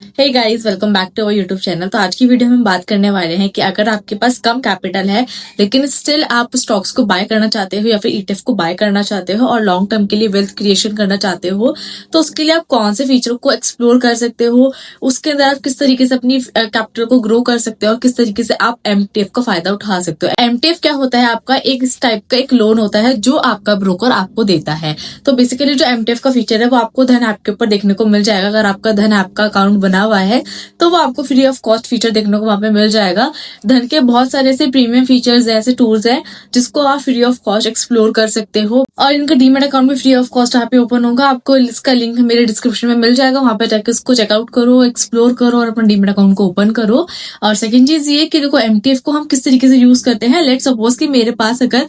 Hey guys, welcome back to our YouTube channel. तो आज की वीडियो में हम बात करने वाले हैं कि अगर आपके पास कम कैपिटल है लेकिन स्टिल आप स्टॉक्स को बाय करना चाहते हो या फिर ईटीएफ को बाय करना चाहते हो और लॉन्ग टर्म के लिए वेल्थ क्रिएशन करना चाहते हो, तो उसके लिए आप कौन से फीचर को एक्सप्लोर कर सकते हो, उसके अंदर आप किस तरीके से अपनी कैपिटल को ग्रो कर सकते हो और किस तरीके से आप एमटीएफ का फायदा उठा सकते हो। एमटीएफ क्या होता है? आपका एक इस टाइप का एक लोन होता है जो आपका ब्रोकर आपको देता है। तो बेसिकली जो एमटीएफ का फीचर है वो आपको धन ऐप के ऊपर देखने को मिल जाएगा। अगर आपका धन ऐप का अकाउंट बना हुआ है तो वो आपको फ्री ऑफ कॉस्ट फीचर देखने को वहां पे मिल जाएगा। धन के बहुत सारे ऐसे प्रीमियम फीचर्स ऐसे टूल्स हैं जिसको आप फ्री ऑफ कॉस्ट एक्सप्लोर कर सकते हो और इनका डीमेट अकाउंट भी फ्री ऑफ कॉस्ट यहाँ पे ओपन होगा। आपको इसका लिंक मेरे डिस्क्रिप्शन में मिल जाएगा, वहां पे जाकर इसको चेकआउट करो, एक्सप्लोर करो और अपना डीमेट अकाउंट को ओपन करो। और सेकंड चीज ये कि देखो एमटीएफ को हम किस तरीके से यूज करते हैं। लेट सपोज कि मेरे पास अगर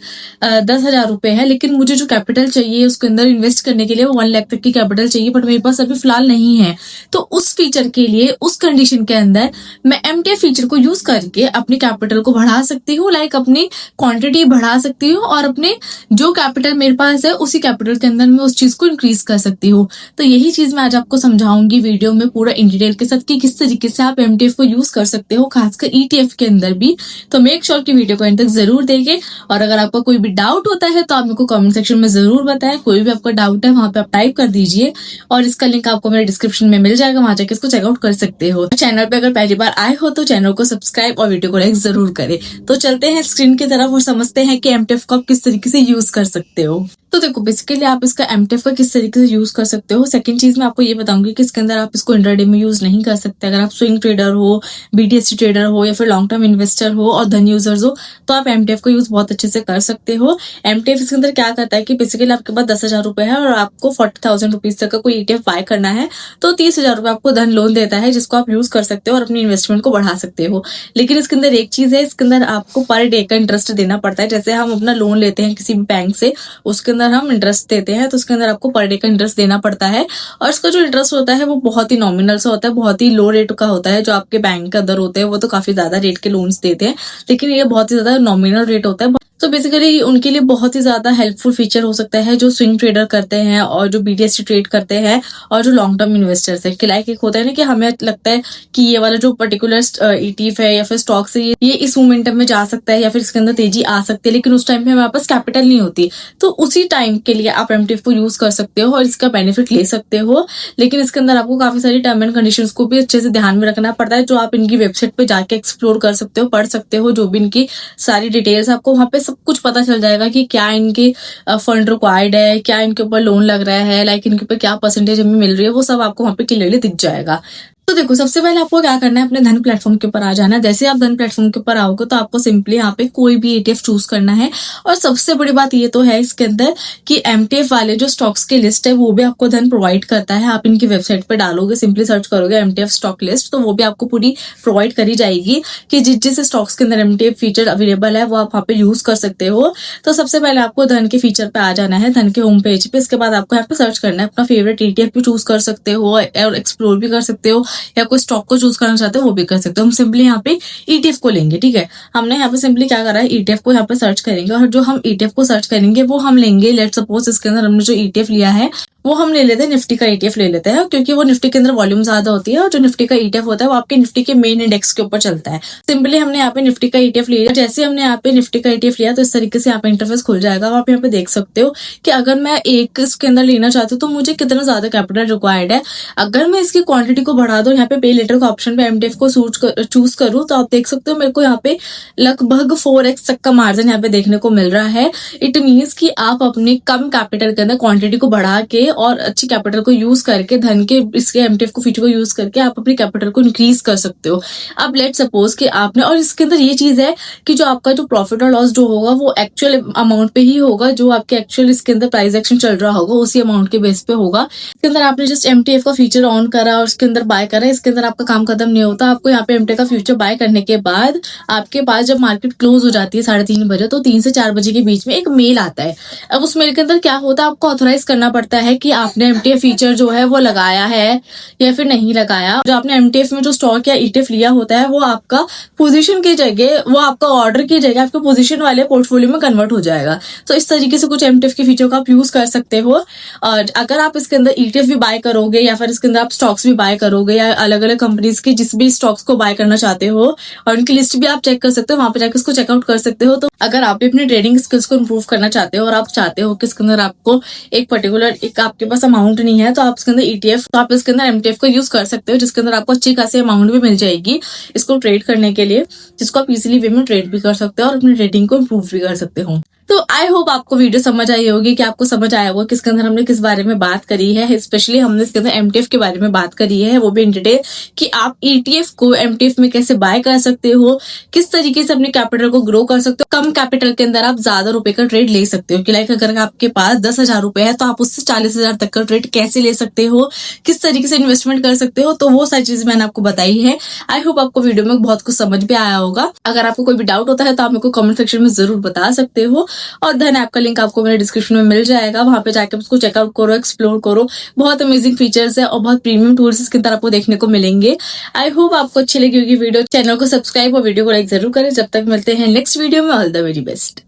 10,000 रुपए है लेकिन मुझे जो कैपिटल चाहिए उसके अंदर इन्वेस्ट करने के लिए वो 1 लाख तक की कैपिटल चाहिए, बट मेरे पास अभी फिलहाल नहीं है। तो उस फीचर के लिए उस कंडीशन के अंदर मैं एमटीएफ फीचर को यूज करके अपनी कैपिटल को बढ़ा सकती हूँ, लाइक अपनी क्वांटिटी बढ़ा सकती हूँ और अपने जो कैपिटल मेरे पास है उसी कैपिटल के अंदर मैं उस चीज को इंक्रीज कर सकती हूँ। तो यही चीज मैं आज आपको समझाऊंगी वीडियो में पूरा इन डिटेल के साथ कि किस तरीके से आप एमटीएफ को यूज कर सकते हो, खासकर ईटीएफ के अंदर भी। तो मेक श्योर कि वीडियो को एंड तक जरूर देखें और अगर आपका कोई भी डाउट होता है तो आप मेरे को कमेंट सेक्शन में जरूर बताएं। कोई भी आपका डाउट है वहां पे आप टाइप कर दीजिए और इसका लिंक आपको मेरे डिस्क्रिप्शन में मिल जाएगा, वहां जाके इसको चेकआउट कर सकते हो। चैनल पे अगर पहली बार आए हो तो चैनल को सब्सक्राइब और वीडियो को लाइक जरूर करें। तो चलते हैं स्क्रीन की तरफ और समझते हैं कि एमटीएफ को आप किस तरीके से यूज कर सकते हो। तो देखो बेसिकली आप इसका एमटीएफ का किस तरीके से यूज कर सकते हो। सेकंड चीज मैं आपको ये बताऊंगी कि इसके अंदर आप इसको इंट्राडे में यूज नहीं कर सकते। अगर आप स्विंग ट्रेडर हो, बीटीएससी ट्रेडर हो या फिर लॉन्ग टर्म इन्वेस्टर हो और धन यूजर्स हो तो आप एमटीएफ का यूज बहुत अच्छे से कर सकते हो। एमटीएफ इसके अंदर क्या करता है कि बेसिकली आपके पास 10,000 रुपए है और आपको 40,000 रुपीज तक का कोई ईटीएफ बाय करना है तो 30,000 रुपए आपको धन लोन देता है जिसको आप यूज कर सकते हो और अपनी इन्वेस्टमेंट को बढ़ा सकते हो। लेकिन इसके अंदर एक चीज है, इसके अंदर आपको पर डे का इंटरेस्ट देना पड़ता है। जैसे हम अपना लोन लेते हैं किसी भी बैंक से, उसके अंदर हम इंटरेस्ट देते हैं तो उसके अंदर आपको पर डे का इंटरेस्ट देना पड़ता है और इसका जो इंटरेस्ट होता है वो बहुत ही नॉमिनल सा होता है, बहुत ही लो रेट का होता है। जो आपके बैंक के अंदर होते हैं वो तो काफी ज्यादा रेट के लोन्स देते हैं, लेकिन ये बहुत ही ज्यादा नॉमिनल रेट होता है। तो बेसिकली उनके लिए बहुत ही ज्यादा हेल्पफुल फीचर हो सकता है जो स्विंग ट्रेडर करते हैं और जो बीटीएससी ट्रेड करते हैं और जो लॉन्ग टर्म इन्वेस्टर्स है। लाइक एक होता है ना कि हमें लगता है कि ये वाला जो पर्टिकुलर ईटीएफ है या फिर स्टॉक्स है ये इस मोमेंटम में जा सकता है या फिर इसके अंदर तेजी आ सकती है, लेकिन उस टाइम पे हमारे पास कैपिटल नहीं होती। तो उसी टाइम के लिए आप एमटीएफ को यूज कर सकते हो और इसका बेनिफिट ले सकते हो। लेकिन इसके अंदर आपको काफी सारी टर्म एंड कंडीशन को भी अच्छे से ध्यान में रखना पड़ता है, जो आप इनकी वेबसाइट पे जाके एक्सप्लोर कर सकते हो, पढ़ सकते हो। जो भी इनकी सारी डिटेल्स आपको वहां पे सब कुछ पता चल जाएगा कि क्या इनके फंड रिक्वायर्ड है, क्या इनके ऊपर लोन लग रहा है, लाइक इनके ऊपर क्या परसेंटेज हमें मिल रही है, वो सब आपको वहां पे क्लियरली दिख जाएगा। तो देखो सबसे पहले आपको क्या करना है, अपने धन प्लेटफॉर्म के ऊपर आ जाना है। जैसे आप धन प्लेटफॉर्म के ऊपर आओगे तो आपको सिंपली यहाँ पे कोई भी ईटीएफ चूज करना है। और सबसे बड़ी बात ये तो है इसके अंदर कि एमटीएफ वाले जो स्टॉक्स की लिस्ट है वो भी आपको धन प्रोवाइड करता है। आप इनकी वेबसाइट पे डालोगे, सिंपली सर्च करोगे एमटीएफ स्टॉक लिस्ट, तो वो भी आपको पूरी प्रोवाइड करी जाएगी कि जिस जिस स्टॉक्स के अंदर एमटीएफ फीचर अवेलेबल है वो आप वहाँ पे यूज कर सकते हो। तो सबसे पहले आपको धन के फीचर पे आ जाना है, धन के होम पेज पे। इसके बाद आपको यहाँ पे सर्च करना है, अपना फेवरेट ईटीएफ भी चूज कर सकते हो और एक्सप्लोर भी कर सकते हो या कोई स्टॉक को चूज करना चाहते हो वो भी कर सकते हो। हम सिंपली यहाँ पे ईटीएफ को लेंगे, ठीक है। हमने यहाँ पे सिंपली क्या करा है, ईटीएफ को यहाँ पे सर्च करेंगे और जो हम ईटीएफ को सर्च करेंगे वो हम लेंगे। लेट सपोज इसके अंदर हमने जो ईटीएफ लिया है वो हम ले लेते हैं निफ्टी का ईटीएफ ले लेते हैं, क्योंकि वो निफ्टी के अंदर वॉल्यूम ज्यादा होती है और जो निफ्टी का ईटीएफ होता है वो आपके निफ्टी के मेन इंडेक्स के ऊपर चलता है। सिंपली हमने यहाँ पे निफ्टी का ईटीएफ लिया। जैसे हमने यहाँ पे निफ्टी का ईटीएफ लिया तो इस तरीके से यहाँ पे इंटरफेस खुल जाएगा। आप यहाँ पे देख सकते हो कि अगर मैं एक इसके अंदर लेना चाहती हूँ तो मुझे कितना ज्यादा कैपिटल रिक्वायर्ड है। अगर मैं इसकी क्वांटिटी को बढ़ा दूं, यहाँ पे पे लेटर का ऑप्शन पे एमटीएफ को चूज करूँ तो आप देख सकते हो मेरे को यहाँ पे लगभग 4x तक का मार्जिन यहाँ पे देखने को मिल रहा है। इट मीन्स कि आप अपने कम कैपिटल के अंदर क्वांटिटी को बढ़ा के और अच्छी कैपिटल को यूज करके धन के इसके एमटीएफ को फीचर को यूज करके आप अपनी कैपिटल को इंक्रीज कर सकते हो। अब लेट सपोज कि आपने, और इसके अंदर ये चीज है कि जो आपका जो प्रॉफिट और लॉस जो होगा वो एक्चुअल अमाउंट पे ही होगा, जो आपके एक्चुअल इसके अंदर प्राइस एक्शन चल रहा होगा उसी अमाउंट के बेस पे होगा। इसके अंदर आपने जस्ट एमटीएफ का फीचर ऑन करा और उसके अंदर बाय करा, इसके अंदर आपका काम खत्म नहीं होता। आपको यहाँ पे एमटीएफ का फ्यूचर बाय करने के बाद आपके पास जब मार्केट क्लोज हो जाती है 3:30 बजे तो 3 से 4 बजे के बीच में एक मेल आता है। अब उस मेल के अंदर क्या होता है, आपको ऑथोराइज करना पड़ता है कि आपने एमटीएफ फीचर जो है वो लगाया है या फिर नहीं लगाया। जो आपने एमटीएफ में जो स्टॉक या ईटीएफ लिया होता है वो आपका पोजीशन की जगह, वो आपका ऑर्डर की जगह आपके पोजीशन वाले पोर्टफोलियो में कन्वर्ट हो जाएगा। तो इस तरीके से कुछ एमटीएफ के फीचर को आप यूज कर सकते हो। और अगर आप इसके अंदर ईटीएफ भी बाय करोगे या फिर इसके अंदर आप स्टॉक्स भी बाय करोगे या अलग अलग कंपनीज के जिस भी स्टॉक्स को बाय करना चाहते हो, और उनकी लिस्ट भी आप चेक कर सकते हो, वहां पे जाकर उसको चेकआउट कर सकते हो। तो अगर आप भी अपनी ट्रेडिंग स्किल्स को इंप्रूव करना चाहते हो और आप चाहते हो कि इसके अंदर आपको एक पर्टिकुलर एक आपके पास अमाउंट नहीं है, तो आप इसके अंदर ईटीएफ, तो आप इसके अंदर एमटीएफ को यूज कर सकते हो, जिसके अंदर आपको अच्छी खासी अमाउंट भी मिल जाएगी इसको ट्रेड करने के लिए, जिसको आप इजीली वे में ट्रेड भी कर सकते हो और अपनी ट्रेडिंग को इंप्रूव भी कर सकते हो। तो आई होप आपको वीडियो समझ आई होगी, कि आपको समझ आया होगा किसके अंदर हमने किस बारे में बात करी है। स्पेशली हमने इसके अंदर एमटीएफ के बारे में बात करी है, वो भी इन डिटेल, कि आप ईटीएफ को एमटीएफ में कैसे बाय कर सकते हो, किस तरीके से अपने कैपिटल को ग्रो कर सकते हो, कम कैपिटल के अंदर आप ज्यादा रुपए का ट्रेड ले सकते हो। कि लाइक अगर आपके पास 10,000 रुपए है तो आप उससे 40,000 तक का ट्रेड कैसे ले सकते हो, किस तरीके से इन्वेस्टमेंट कर सकते हो, तो वो सारी चीजें मैंने आपको बताई है। आई होप आपको वीडियो में बहुत कुछ समझ भी आया होगा। अगर आपको कोई भी डाउट होता है तो आप मेरे को कमेंट सेक्शन में जरूर बता सकते हो, और धन आपका लिंक आपको मेरे डिस्क्रिप्शन में मिल जाएगा, वहां पे जाके उसको चेकआउट करो, एक्सप्लोर करो। बहुत अमेजिंग फीचर्स है और बहुत प्रीमियम टूल्स इसके अंदर आपको देखने को मिलेंगे। आई होप आपको अच्छी लगी होगी वीडियो। चैनल को सब्सक्राइब और वीडियो को लाइक जरूर करें। जब तक मिलते हैं नेक्स्ट वीडियो में, ऑल द वेरी बेस्ट।